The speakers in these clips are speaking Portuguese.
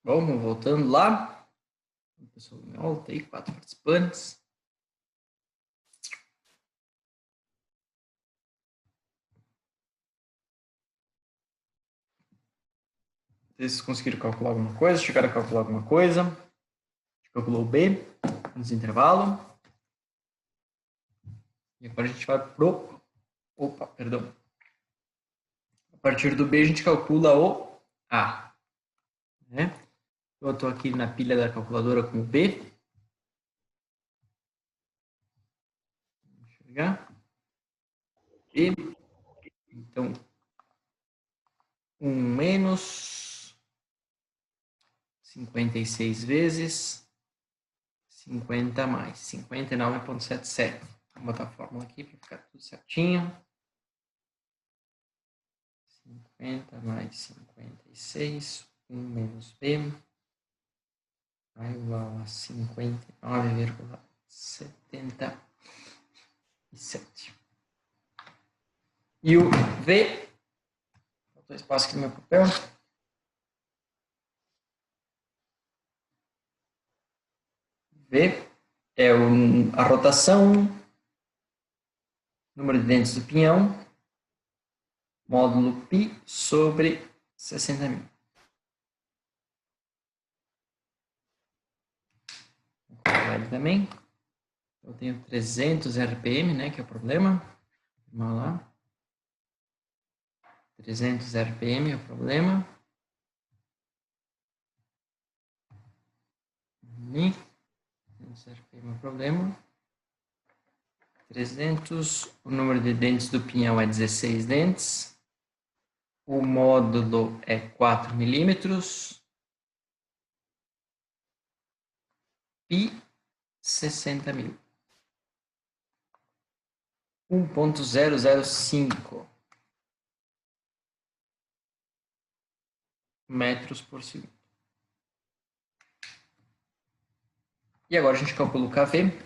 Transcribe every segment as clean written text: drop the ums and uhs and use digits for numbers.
Vamos voltando lá. Pessoal, volta aí, 4 participantes. Vocês conseguiram calcular alguma coisa? Chegaram a calcular alguma coisa? Calculou o B, nos intervalo. E agora a gente vai pro... Opa, perdão. A partir do B a gente calcula o A. Né? Eu estou aqui na pilha da calculadora com o B. Vou enxergar. B. Então, 1 menos 56 vezes 50 mais 59,77. Vou botar a fórmula aqui para ficar tudo certinho. 50 mais 56, 1 menos B, vai igual a 59,77. E o V, faltou espaço aqui no meu papel. V é a rotação, número de dentes do pinhão, módulo π sobre 60.000. Vou colocar ele também. Eu tenho 300 RPM, né, que é o problema. Vamos lá. 300 RPM é o problema. 300 RPM é o problema. 300, o número de dentes do pinhão é 16 dentes. O módulo é 4 milímetros. Pi 60.000. 1,005 metros por segundo. E agora a gente calcula o KV.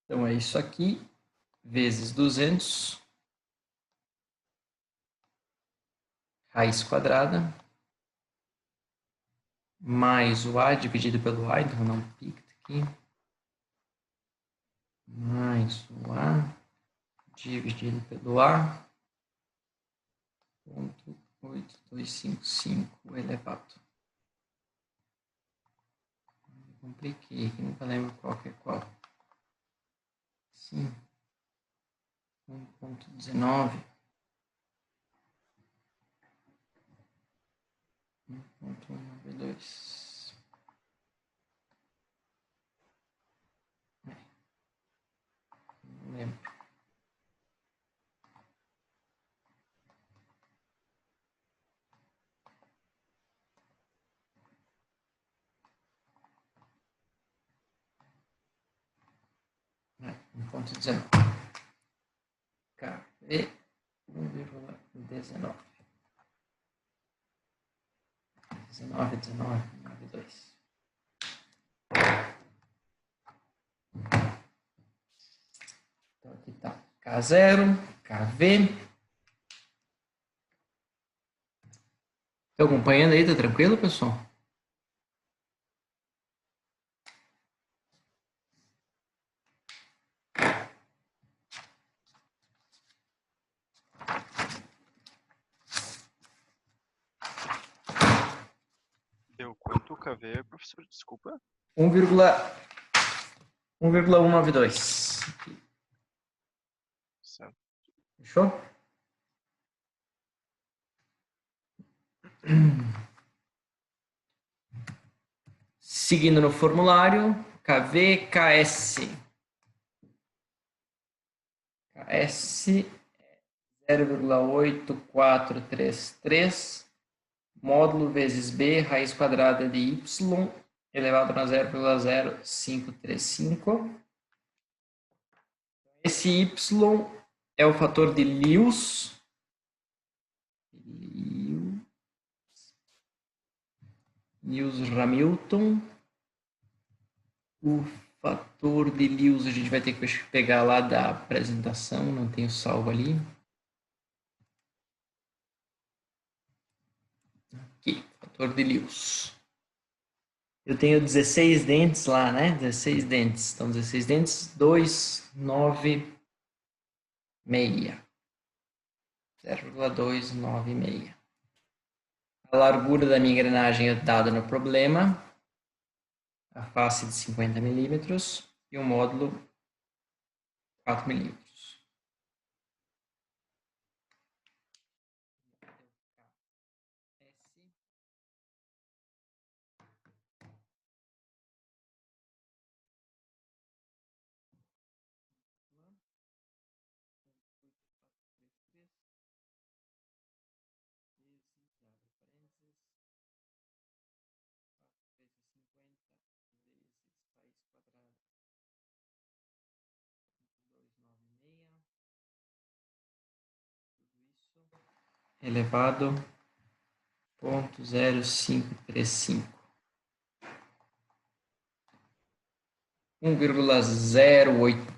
Então é isso aqui, vezes 200, raiz quadrada, mais o A dividido pelo A, então vou dar um pico aqui, mais o A dividido pelo A, 0,8255 elevado. Compliquei aqui, nunca lembro qual que é qual. Sim. 1,19. 1,92. Não lembro. É, 1,19. KV 1,19. 19,92. Então aqui está K0, KV. Estão acompanhando aí? Tá tranquilo, pessoal? Deu quanto o KV, professor? Desculpa. 1,192. Certo. Fechou? Seguindo no formulário, KV, KS. KS 0,8433, módulo vezes B, raiz quadrada de Y, elevado a 0,0535. Esse Y é o fator de Lewis. Lewis-Hamilton. O fator de Lewis a gente vai ter que pegar lá da apresentação, não tenho salvo ali. fator de Lewis. Eu tenho 16 dentes lá, né? 16 dentes. Então, 16 dentes, 2, 9, 6. 0,296. A largura da minha engrenagem é dada no problema. A face de 50 milímetros e o módulo 4 milímetros. Elevado a 0,0535. 1,08.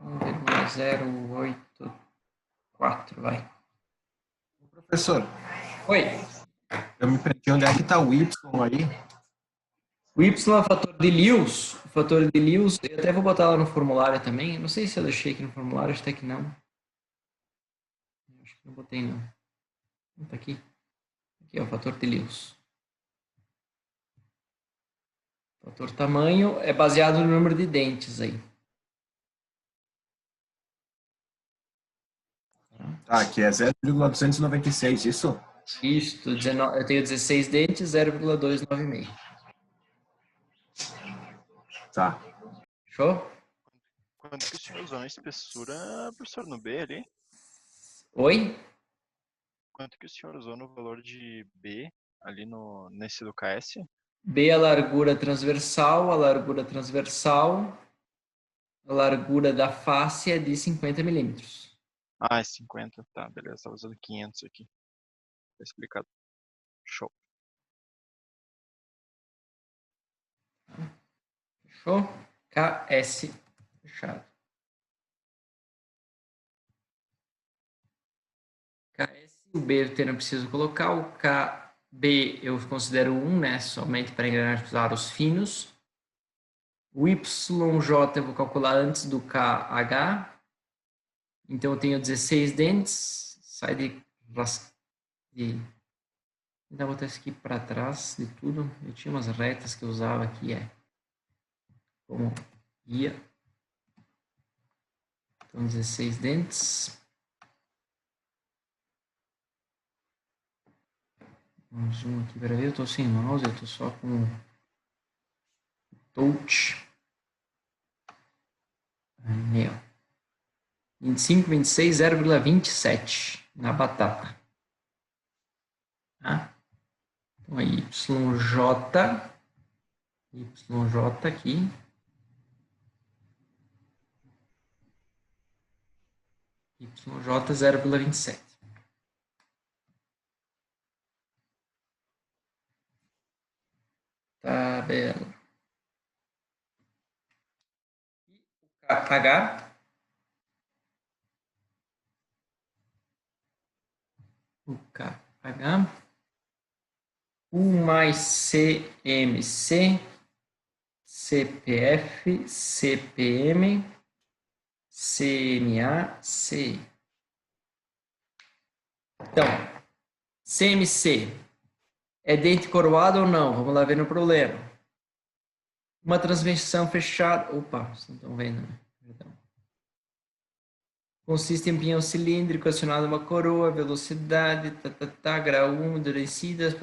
Um 0,84, vai. Professor, Oi. eu me perdi onde é que está o Y aí? O Y é o fator de Lewis. O fator de Lewis, eu até vou botar lá no formulário também. Eu não sei se eu deixei aqui no formulário, acho que não. Acho que não botei, não. Tá aqui. Aqui é o fator de Lewis. O fator tamanho é baseado no número de dentes aí. Ah, que é 0,296, isso? Isso, eu tenho 16 dentes, 0,296. Tá. Show? Quanto que o senhor usou na espessura, professor, no B ali? Oi? Quanto que o senhor usou no valor de B ali nesse do KS? B a largura transversal, a largura da face é de 50 milímetros. Ah, é 50, tá, beleza, estava usando 500 aqui. Tá explicado. Show. Fechou? KS fechado. KS, o B eu não preciso colocar, o KB eu considero 1, né? Somente para engrenagens dos aros finos. O YJ eu vou calcular antes do KH. Então eu tenho 16 dentes, sai de ainda vou botar isso aqui para trás de tudo. Eu tinha umas retas que eu usava aqui, como guia. Então, 16 dentes. Um zoom aqui para ver. Eu estou sem mouse, eu estou só com touch. Anel. 25, 26, 0,27 na batata. Tá? Então, aí, YJ aqui. YJ 0,27. Tabela. KH. O KH. 1 mais CMC, CPF, CPM, CMA, C. Então, CMC é dente coroado ou não? Vamos lá ver no problema. Uma transversão fechada. Opa, vocês não estão vendo, né? Perdão. Consiste em pinhão cilíndrico acionado uma coroa, velocidade, grau úmido, endurecidas,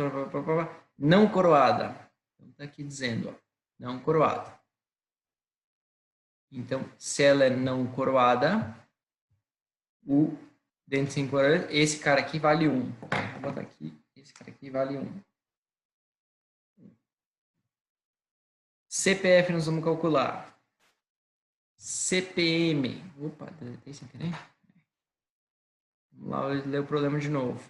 não coroada. Então, está aqui dizendo, ó, não coroada. Então, se ela é não coroada, o dente sem coroa, esse cara aqui vale 1. Vou botar aqui, esse cara aqui vale 1. CPF nós vamos calcular. CPM. Opa, deletei sem querer. Vamos lá ler o problema de novo.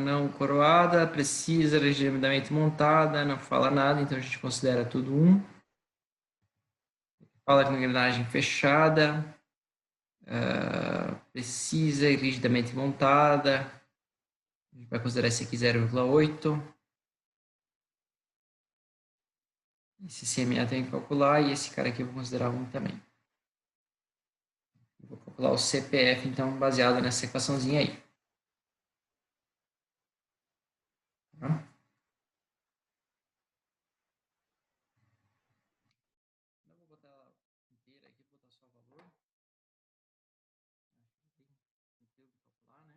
Não coroada, precisa, legitimamente montada, não fala nada, então a gente considera tudo 1. Fala com engrenagem fechada, precisa e rigidamente montada. A gente vai considerar esse aqui 0,8. Esse CMA tem que calcular e esse cara aqui eu vou considerar 1 também. Vou calcular o CPF, então, baseado nessa equaçãozinha aí. Tá? Não vou botar ela inteira aqui, vou botar só o valor. Acho que tem conteúdo de calcular, né?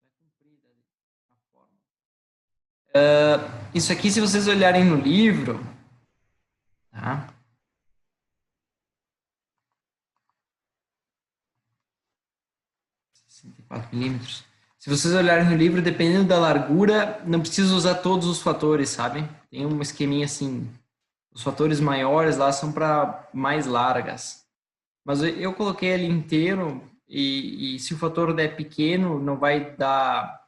Vai cumprir a forma. Isso aqui, se vocês olharem no livro, tá? 64 milímetros. Se vocês olharem no livro, dependendo da largura, não precisa usar todos os fatores, sabe? Tem um esqueminha assim. Os fatores maiores lá são para mais largas. Mas eu coloquei ele inteiro e se o fator der pequeno, não vai dar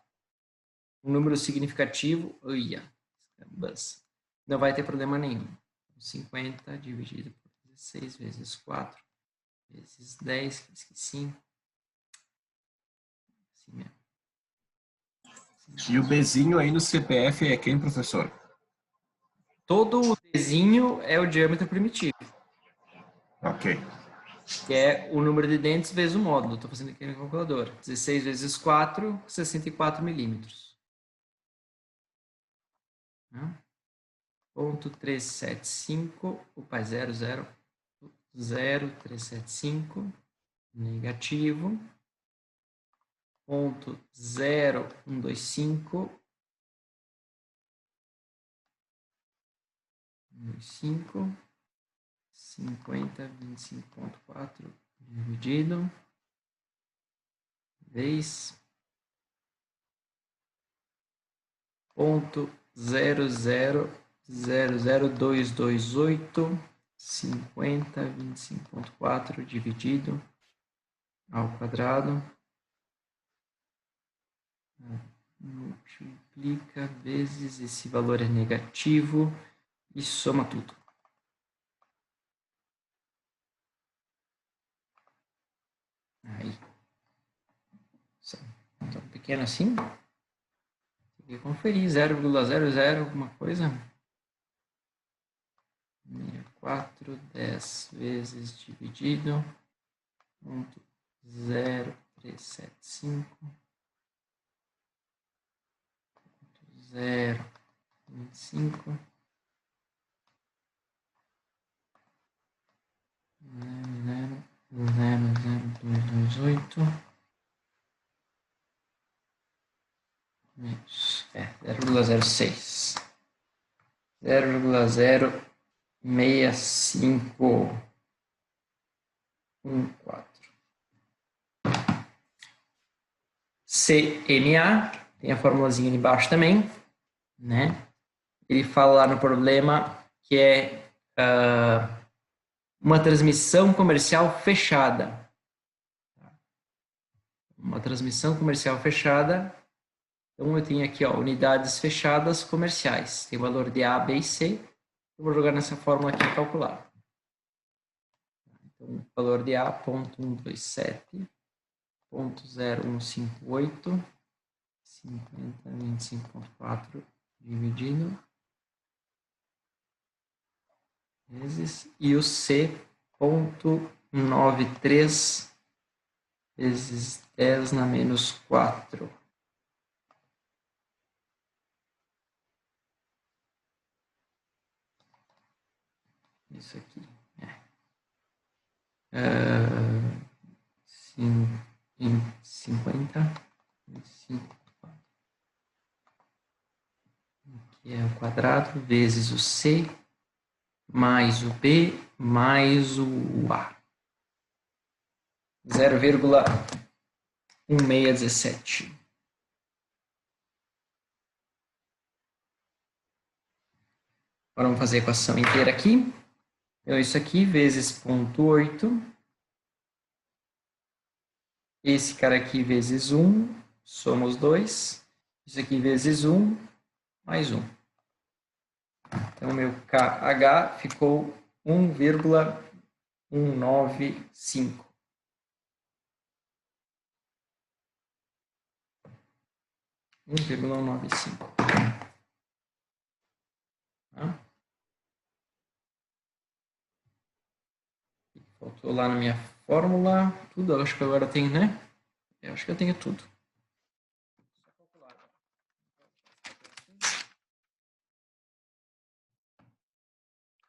um número significativo. Não vai ter problema nenhum. 50 dividido por 16 vezes 4 vezes 10, que esqueci. Assim mesmo. E o Bzinho aí no CPF é quem, professor? Todo o Dzinho é o diâmetro primitivo. Ok. Que é o número de dentes vezes o módulo. Estou fazendo aqui na calculadora. 16 vezes 4, 64 milímetros. Ponto 375, opa, 0,375, negativo. Ponto 0,125, 50, 25,4 dividido, vezes, ponto 0,00228, 50, 25,4 dividido ao quadrado, multiplica vezes, esse valor é negativo, e soma tudo. Aí. Tão pequeno assim. Tem que conferir. 0,00 alguma coisa. 64, 10 vezes dividido. Ponto 0,375. 0,25. 0,0228. 0,06. 0,06514. CMA, tem a formulazinha ali embaixo também, né? Ele fala lá no problema que é uma transmissão comercial fechada. Uma transmissão comercial fechada. Então, eu tenho aqui, ó, unidades fechadas comerciais. Tem o valor de A, B e C. Eu vou jogar nessa fórmula aqui e calcular. Então, o valor de A, 0,127, 0,0158, 50, 25,4 dividido, vezes, e o C, 0,93 vezes 10 na menos 4. Isso aqui. 50. Aqui é o quadrado vezes o C mais o B mais o A. 0,1617. Agora vamos fazer a equação inteira aqui. Então, isso aqui vezes 0,8. Esse cara aqui vezes 1, somos 2. Isso aqui vezes 1, mais 1. Então, meu KH ficou 1,0 195. Tá? Faltou lá na minha fórmula. Tudo, eu acho que agora tem, né? Eu acho que eu tenho tudo.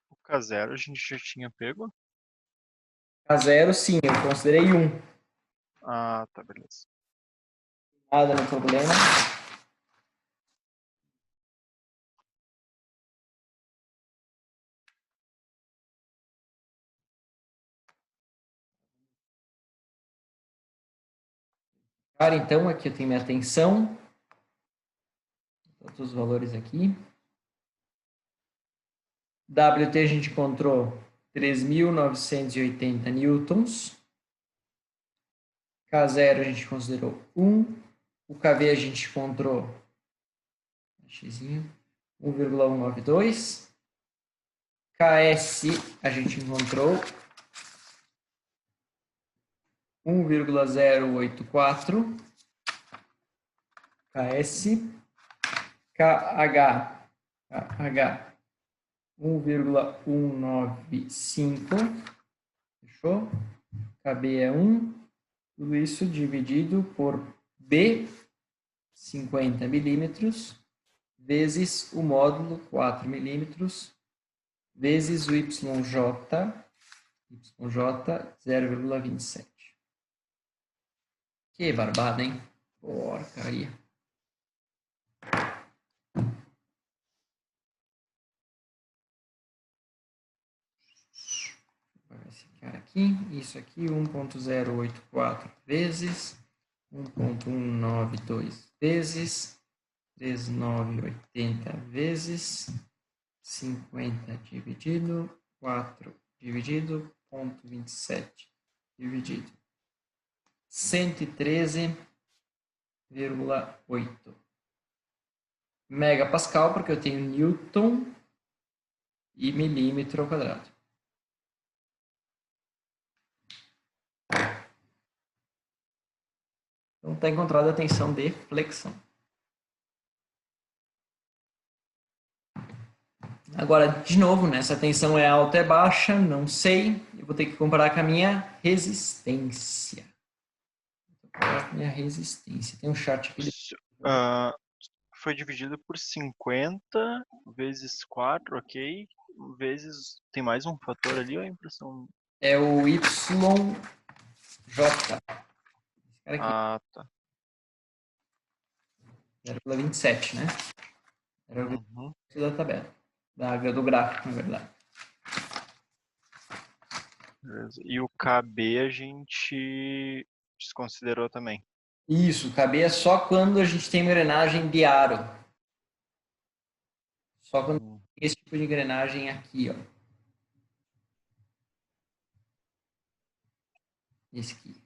O K0 a gente já tinha pego? K0, sim, eu considerei 1. Ah, tá, beleza. Nada no problema. Cara, então, aqui eu tenho minha tensão. Todos os valores aqui. WT a gente encontrou 3.980 newtons. K0 a gente considerou 1. O KV a gente encontrou xzinho, 1,192. KS a gente encontrou 1,084. KS. KH 1,195. Fechou? KB é 1. Tudo isso dividido por B, 50 milímetros, vezes o módulo 4 milímetros, vezes o YJ 0,27. Que barbada, hein? Porcaria. Esse cara aqui, isso aqui, 1,084 vezes 1,192 vezes 3.980 vezes 50 dividido 4 dividido 0,27 dividido 113,8 megapascal, porque eu tenho newton e milímetro ao quadrado. Então está encontrada a tensão de flexão. Agora, de novo, né? Se a tensão é alta ou é baixa, não sei. Eu vou ter que comparar com a minha resistência. Vou comparar com a minha resistência. Tem um chart aqui. Foi dividido por 50 vezes 4, ok? Vezes... Tem mais um fator ali ou a impressão? É o YJ. Esse cara aqui. Ah, tá. 0,27, né? Era o da tabela. Do gráfico, na verdade. Beleza. E o KB a gente desconsiderou também. Isso, KB é só quando a gente tem engrenagem de aro. Só quando tem esse tipo de engrenagem aqui, ó. Esse aqui.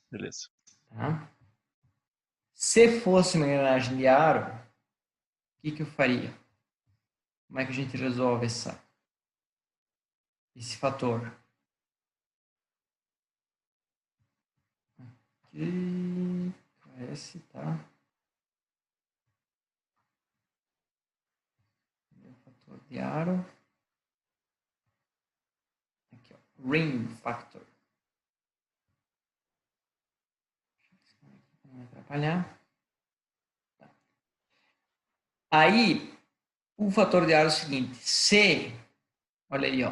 Beleza. Tá? Se fosse uma engrenagem de aro, o que eu faria? Como é que a gente resolve esse fator? Aqui, KS, tá? Fator de aro. Aqui, ó. Ring factor. Não vai atrapalhar. Tá. Aí, o fator de aro é o seguinte. Se, olha aí, ó.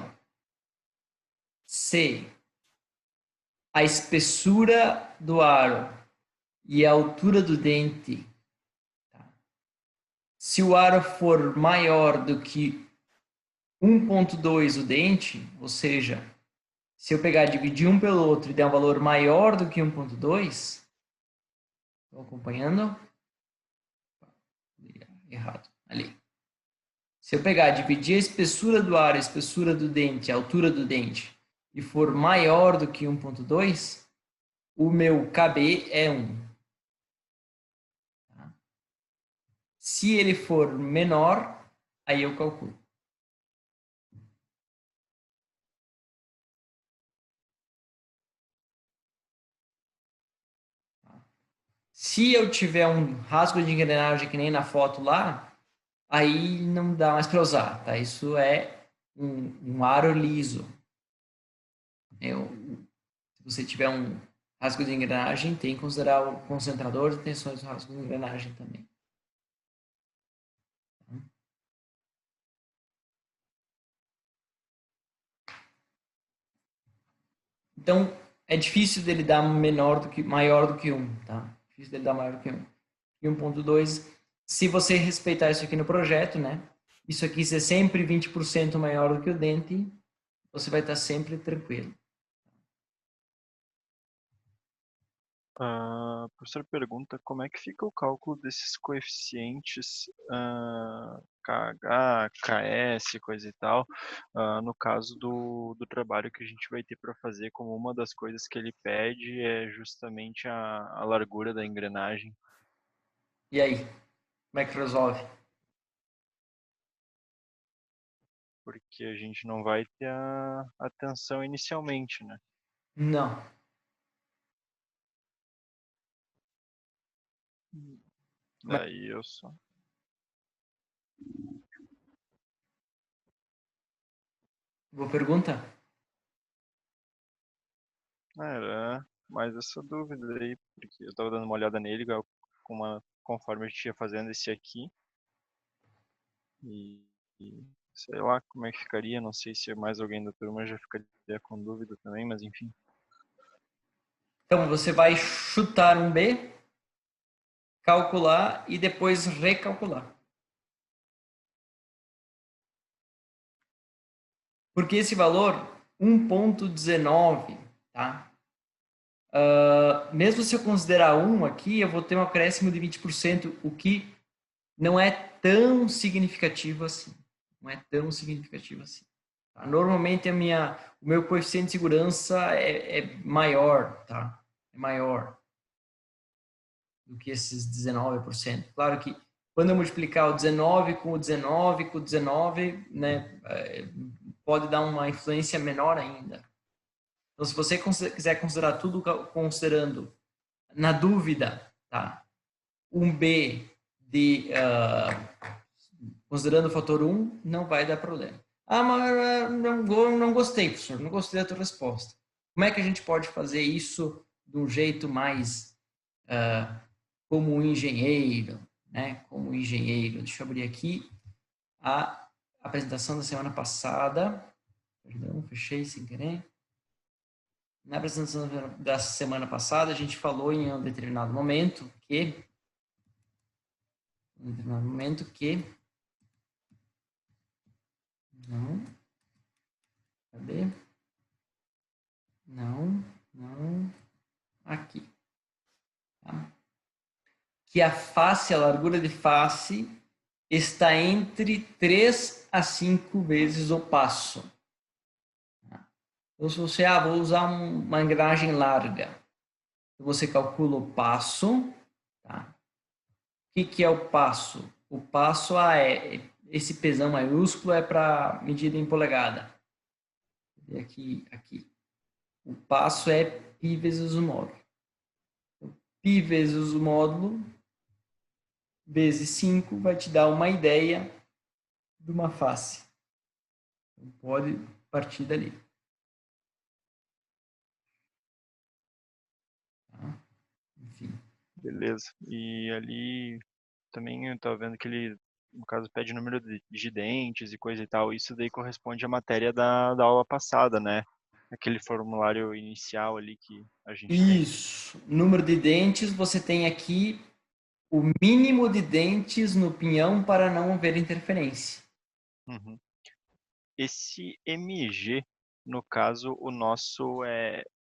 Se a espessura do aro e a altura do dente, tá? Se o aro for maior do que 1,2 o dente, ou seja, se eu pegar, dividir um pelo outro e der um valor maior do que 1,2, estão acompanhando? Errado, ali. Se eu pegar, dividir a espessura do aro, a espessura do dente, a altura do dente, e for maior do que 1,2, o meu KB é 1. Tá? Se ele for menor, aí eu calculo. Se eu tiver um rasgo de engrenagem que nem na foto lá, aí não dá mais para usar, tá? Isso é um aro liso. Se você tiver um rasgo de engrenagem, tem que considerar o concentrador de tensões do rasgo de engrenagem também. Então, é difícil dele dar maior do que 1, tá? Difícil dele dar maior do que 1. E 1.2, se você respeitar isso aqui no projeto, né? Isso aqui ser sempre 20% maior do que o dente, você vai estar sempre tranquilo. Professor pergunta como é que fica o cálculo desses coeficientes KH, KS, coisa e tal, no caso do trabalho que a gente vai ter para fazer, como uma das coisas que ele pede é justamente a largura da engrenagem. E aí? Como é que resolve? Porque a gente não vai ter a tensão inicialmente, né? Não. Daí eu só... Boa pergunta? Era mais essa dúvida aí, porque eu tava dando uma olhada nele, igual conforme a gente ia fazendo esse aqui. E sei lá como é que ficaria, não sei se mais alguém da turma já ficaria com dúvida também, mas enfim. Então, você vai chutar um B, calcular e depois recalcular. Porque esse valor, 1.19, tá? Mesmo se eu considerar 1 aqui, eu vou ter um acréscimo de 20%, o que não é tão significativo assim. Não é tão significativo assim. Tá? Normalmente, o meu coeficiente de segurança é maior, tá? É maior do que esses 19%. Claro que quando eu multiplicar o 19 com o 19 com o 19, né, pode dar uma influência menor ainda. Então, se você quiser considerar tudo considerando, na dúvida, tá? Um B de considerando o fator 1, não vai dar problema. Ah, mas não gostei, professor, não gostei da tua resposta. Como é que a gente pode fazer isso de um jeito mais como um engenheiro, né? Como engenheiro. Deixa eu abrir aqui a apresentação da semana passada. Perdão, fechei sem querer. Na apresentação da semana passada, a gente falou em um determinado momento que não, cadê? Não, aqui. Tá? Que a largura de face está entre 3 a 5 vezes o passo. Então, se você, vou usar uma engrenagem larga, você calcula o passo, tá? O que é o passo? O passo esse pesão maiúsculo é para medida em polegada. Aqui. O passo é π vezes o módulo. Π vezes o módulo vezes 5 vai te dar uma ideia de uma face. Então, pode partir dali. Tá? Enfim. Beleza. E ali também eu tava vendo que ele, no caso, pede número de dentes e coisa e tal. Isso daí corresponde à matéria da aula passada, né? Aquele formulário inicial ali que a gente tem. Isso. Número de dentes, você tem aqui o mínimo de dentes no pinhão para não haver interferência. Uhum. Esse MG, no caso, o nosso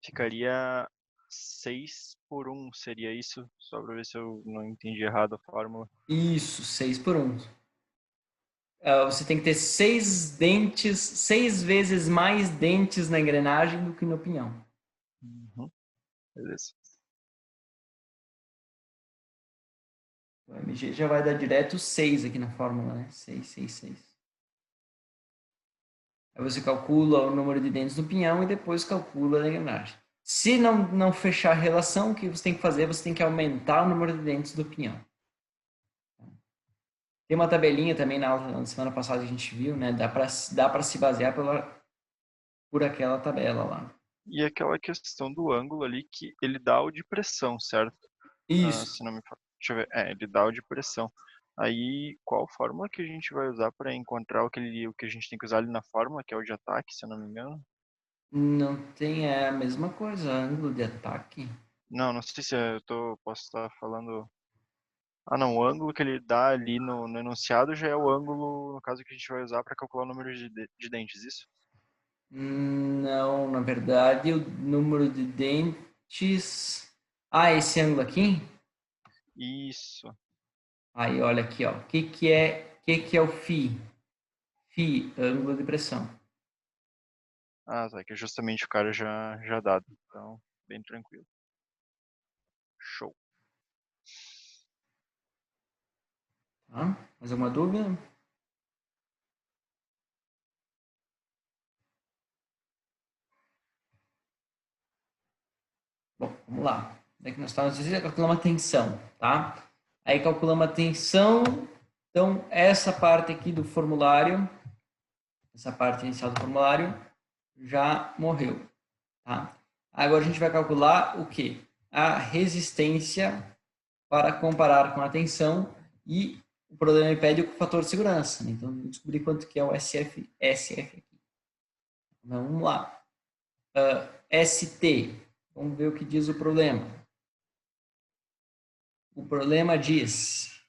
ficaria 6 por 1, seria isso? Só para ver se eu não entendi errado a fórmula. Isso, 6 por 1. Você tem que ter 6 dentes, 6 vezes mais dentes na engrenagem do que no pinhão. Uhum. Beleza. O MG já vai dar direto 6 aqui na fórmula, né? 6, 6, 6. Aí você calcula o número de dentes no pinhão e depois calcula a engrenagem. Se não fechar a relação, o que você tem que fazer? Você tem que aumentar o número de dentes do pinhão. Tem uma tabelinha também na aula na semana passada que a gente viu, né? Dá para se basear por aquela tabela lá. E aquela questão do ângulo ali que ele dá o de pressão, certo? Isso. Se não me falo. Deixa eu ver. Ele dá o de pressão. Aí, qual fórmula que a gente vai usar para encontrar o que a gente tem que usar ali na fórmula, que é o de ataque, se eu não me engano? Não tem a mesma coisa, ângulo de ataque. Não sei se posso estar falando. Ah, não, o ângulo que ele dá ali no enunciado já é o ângulo, no caso, que a gente vai usar para calcular o número de dentes, isso? Não, na verdade, o número de dentes... Ah, esse ângulo aqui? Isso. Aí, olha aqui, ó. O que é o φ? Φ, ângulo de pressão. Ah, tá, que é justamente o cara já dado. Então, bem tranquilo. Show. Tá? Mais alguma dúvida? Bom, vamos lá. Daqui nós estamos calculando a tensão, tá? Aí calculamos a tensão. Então, essa parte aqui do formulário, essa parte inicial do formulário, já morreu, tá? Agora a gente vai calcular o quê? A resistência para comparar com a tensão e o problema me pede o fator de segurança, né? Então, vamos descobrir quanto que é o SF aqui. Então, vamos lá. ST. Vamos ver o que diz o problema. O problema diz: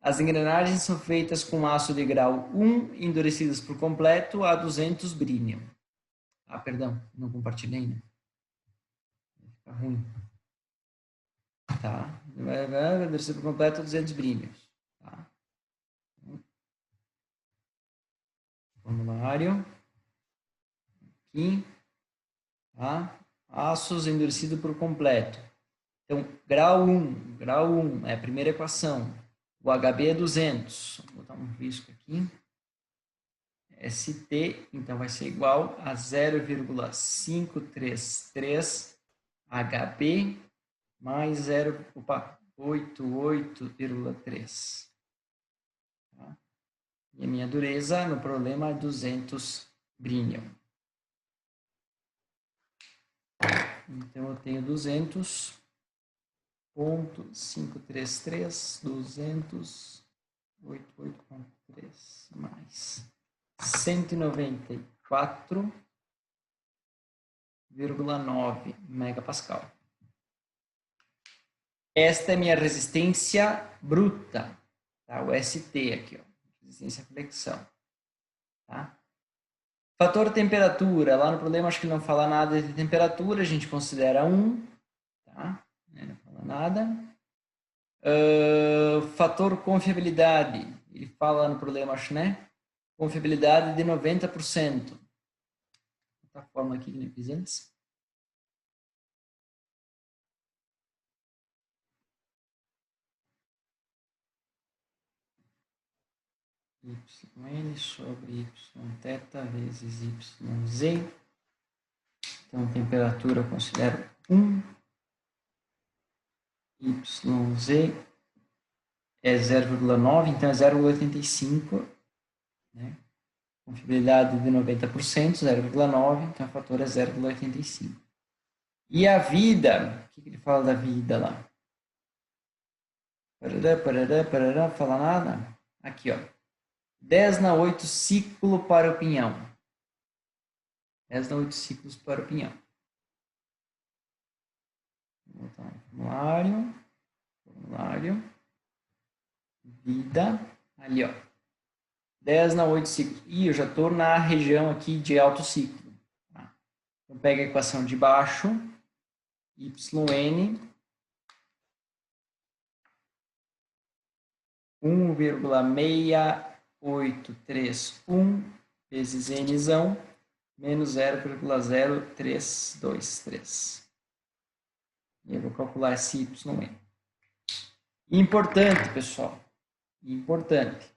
as engrenagens são feitas com aço de grau 1, endurecidas por completo a 200 brínium. Ah, perdão, não compartilhei, né? Vai ficar ruim. Tá. Endurecido por completo a 200 brínios. Tá. Formulário. Aqui. Tá. Aços endurecido por completo. Então, grau 1 é a primeira equação. O HB é 200. Vou botar um risco aqui. ST, então, vai ser igual a 0,533 HB mais 88,3. Tá? E a minha dureza no problema é 200 brínium. Então, eu tenho 200,533, 200,88,3 mais 194,9 megapascal. Esta é minha resistência bruta, tá? O ST aqui, ó, resistência à flexão. Tá? Fator temperatura, lá no problema acho que não fala nada de temperatura, a gente considera 1, tá? Não fala nada. Fator confiabilidade, ele fala no problema, acho, né? Confiabilidade de 90%. A forma aqui que eu fiz antes. YN sobre Y θ vezes YZ. Então, temperatura eu considero 1. YZ é 0,9, então é 0,85. Né? Confiabilidade de 90%, 0,9, então o fator é 0,85. E a vida, o que ele fala da vida lá? Parará, fala nada? Aqui, ó. 10/8 ciclo para o pinhão. 10/8 ciclos para o pinhão. Vou botar um formulário. Vida. Ali, ó. 10/8 ciclos. E eu já estou na região aqui de alto ciclo. Tá? Então, pega a equação de baixo. YN 1,6831 vezes Nzão menos 0,0323. E eu vou calcular esse YN. Importante, pessoal. Importante.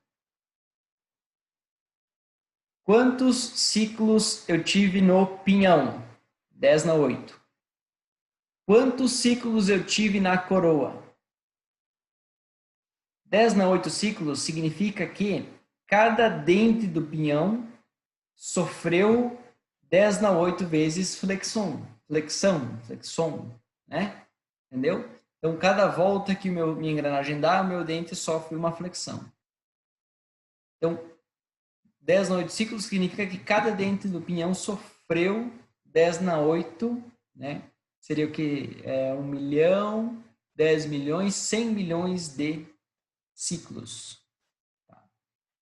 Quantos ciclos eu tive no pinhão? 10/8. Quantos ciclos eu tive na coroa? 10 na 8 ciclos significa que cada dente do pinhão sofreu 10 na 8 vezes flexão, né? Entendeu? Então, cada volta que minha engrenagem dá, o meu dente sofre uma flexão. Então, 10 na 8 ciclos significa que cada dente do pinhão sofreu 10 na 8, né? Seria o quê? 1 milhão, 10 milhões, 100 milhões de ciclos.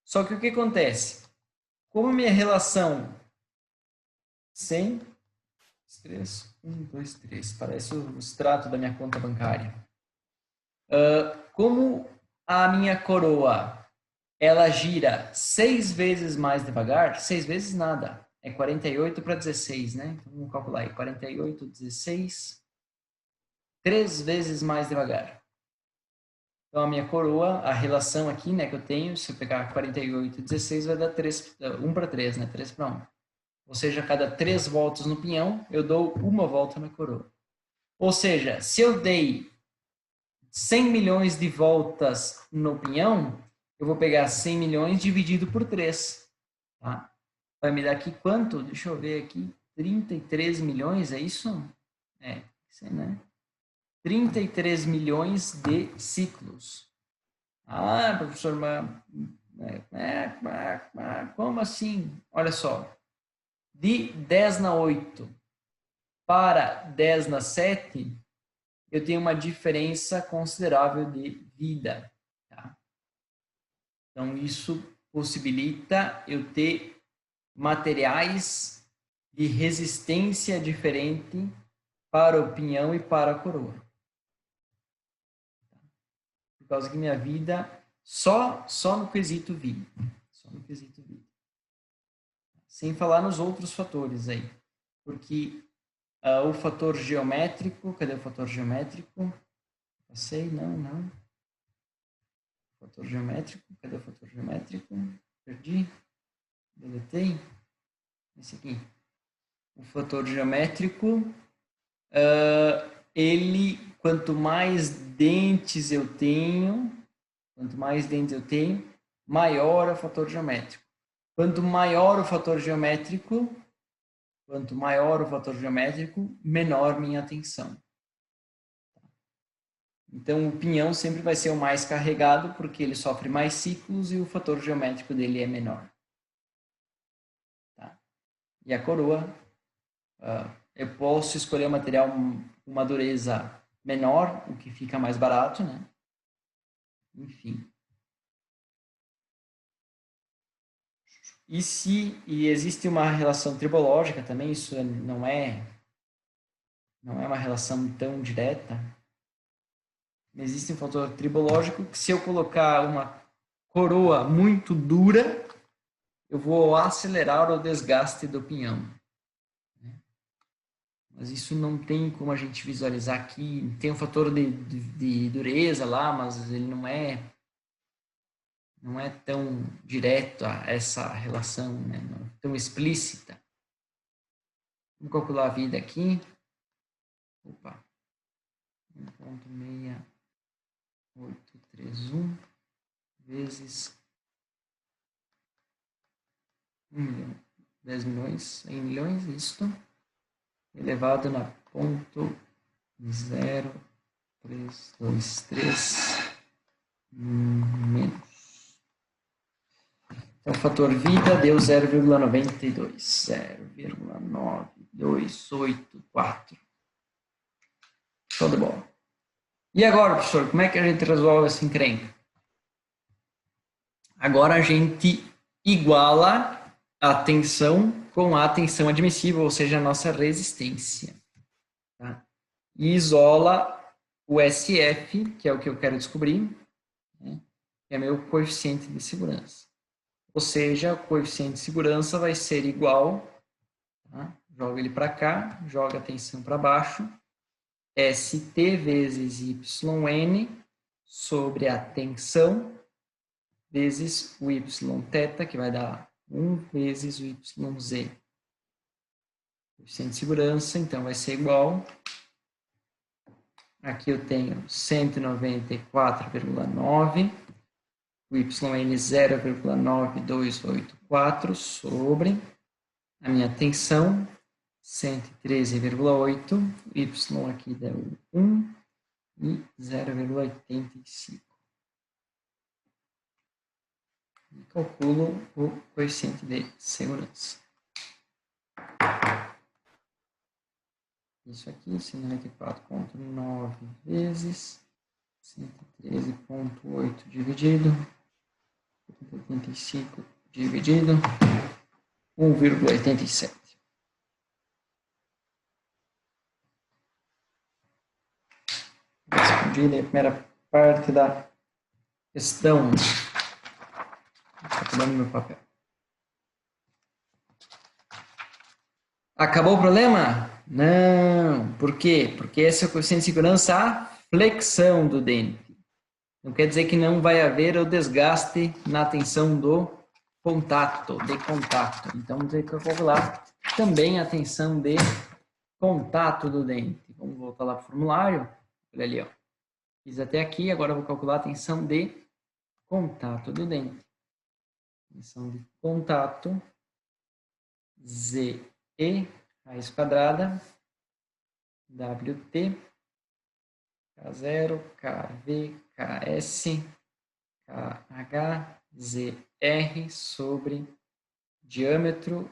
Só que o que acontece? Como a minha relação 100, 3, 1, 2, 3, parece o extrato da minha conta bancária. Como a minha coroa, ela gira 6 vezes mais devagar, 6 vezes nada, é 48 para 16, né? Então, vamos calcular aí, 48, 16, 3 vezes mais devagar. Então, a minha coroa, a relação aqui, né, que eu tenho, se eu pegar 48 e 16, vai dar 1 para 3, né? 3 para 1. Ou seja, a cada 3 voltas no pinhão, eu dou uma volta na coroa. Ou seja, se eu dei 100 milhões de voltas no pinhão, eu vou pegar 100 milhões dividido por 3. Tá? Vai me dar aqui quanto? Deixa eu ver aqui. 33 milhões, é isso? É, isso aí, né? 33 milhões de ciclos. Ah, professor, como assim? Olha só. De 10 na 8 para 10 na 7, eu tenho uma diferença considerável de vida. Tá? Então, isso possibilita eu ter materiais de resistência diferente para o pinhão e para a coroa. Por causa que minha vida, só no quesito vida. Só no quesito vida. Sem falar nos outros fatores aí. Porque o fator geométrico, cadê o fator geométrico? Passei, não. Fator geométrico, cadê o fator geométrico? Perdi, deletei. Esse aqui. O fator geométrico, ele, quanto mais dentes eu tenho, maior é o fator geométrico. Quanto maior o fator geométrico, menor minha tensão. Então, o pinhão sempre vai ser o mais carregado, porque ele sofre mais ciclos e o fator geométrico dele é menor. Tá? E a coroa, eu posso escolher um material com uma dureza menor, o que fica mais barato, né? Enfim. E existe uma relação tribológica também, isso não é uma relação tão direta. Existe um fator tribológico que, se eu colocar uma coroa muito dura, eu vou acelerar o desgaste do pinhão. Mas isso não tem como a gente visualizar aqui. Tem um fator de dureza lá, mas ele não é tão direto a essa relação, né? Não é tão explícita. Vamos calcular a vida aqui. Opa. 1.6831 vezes 1 milhão. 10 milhões, 100 milhões, isto, elevado na ponto 0,323 menos. Então, o fator vida deu 0,92. 0,9284. Show de bola. E agora, professor, como é que a gente resolve essa encrenca? Agora a gente iguala a tensão com a tensão admissível, ou seja, a nossa resistência. Tá? E isola o SF, que é o que eu quero descobrir, né? Que é meu coeficiente de segurança. Ou seja, o coeficiente de segurança vai ser igual, tá? Joga ele para cá, joga a tensão para baixo, ST vezes YN sobre a tensão vezes o Yθ, que vai dar 1 vezes o YZ. Coeficiente de segurança, então, vai ser igual Aqui eu tenho 194,9. O YN 0,9284 sobre a minha tensão, 113,8. Y aqui deu 1 e 0,85. E calculo o coeficiente de segurança. Isso aqui, 194,9 vezes 113,8 dividido 85 dividido 1,87. Respondi a primeira parte da questão. Está pulando meu papel. Acabou o problema? Não. Por quê? Porque esse é o coeficiente de segurança, a flexão do dente. Não quer dizer que não vai haver o desgaste na tensão do contato, de contato. Então, vamos ter que calcular também a tensão de contato do dente. Vamos voltar lá para o formulário. Olha ali, ó. Fiz até aqui, agora eu vou calcular a tensão de contato do dente. Tensão de contato, ZE, raiz quadrada, WT, K0, KV, KS, KH, ZR sobre diâmetro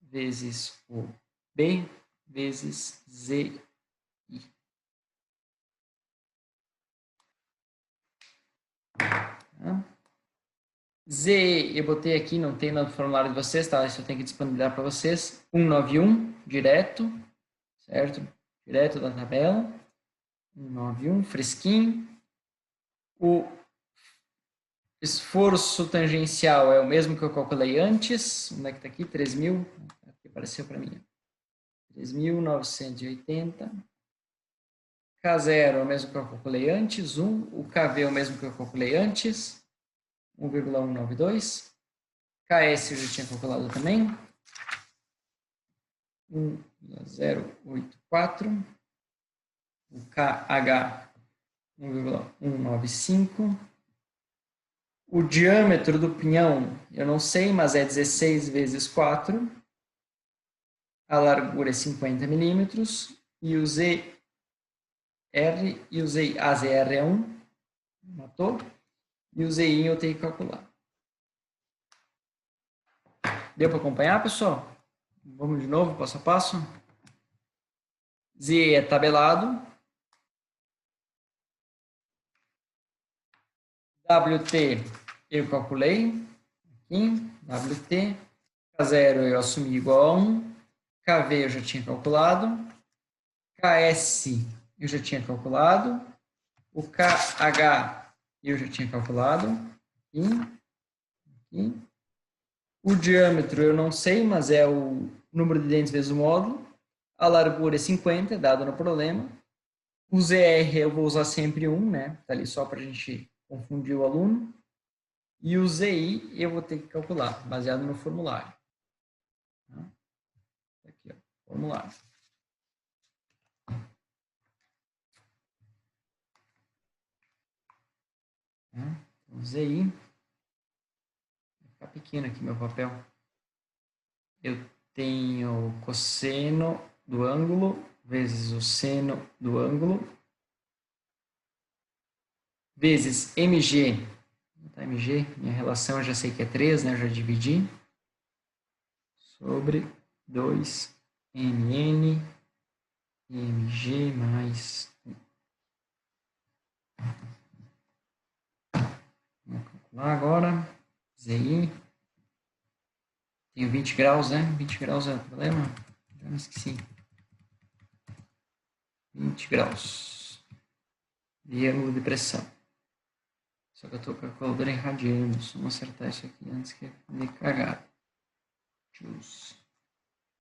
vezes o B vezes ZI. Tá? Z, eu botei aqui, não tem no formulário de vocês, tá? Isso eu tenho que disponibilizar para vocês. 191, direto, certo? Direto da tabela. 191, fresquinho. O esforço tangencial é o mesmo que eu calculei antes. Onde é que está aqui? 3.000. Aqui apareceu para mim. 3.980. K0 é o mesmo que eu calculei antes. 1. O KV é o mesmo que eu calculei antes. 1,192. KS eu já tinha calculado também. 1,084. O KH 1,195. O diâmetro do pinhão, eu não sei, mas é 16 vezes 4. A largura é 50 milímetros. E o ZR e o ZI, a ZR é 1. Matou. E o ZI eu tenho que calcular. Deu para acompanhar, pessoal? Vamos de novo, passo a passo. Z é tabelado. WT eu calculei. Aqui, WT. K0 eu assumi igual a 1. KV eu já tinha calculado. KS eu já tinha calculado. O KH eu já tinha calculado. Aqui. O diâmetro eu não sei, mas é o número de dentes vezes o módulo. A largura é 50, dado no problema. O ZR eu vou usar sempre 1, né? Tá ali só para a gente confundir o aluno. E o ZI eu vou ter que calcular, baseado no formulário. Aqui, ó, formulário. Então, ZI. Vai ficar pequeno aqui meu papel. Eu tenho o cosseno do ângulo vezes o seno do ângulo vezes MG. Tá, MG, minha relação eu já sei que é 3, né? Eu já dividi. Sobre 2MN MG mais 1. Vamos calcular agora. ZI. Tenho 20 graus, né? 20 graus é o problema? Já me esqueci. 20 graus de ângulo de pressão. Só que eu estou com a calculadora em radianos. Vamos acertar isso aqui antes que me cagar. Juice.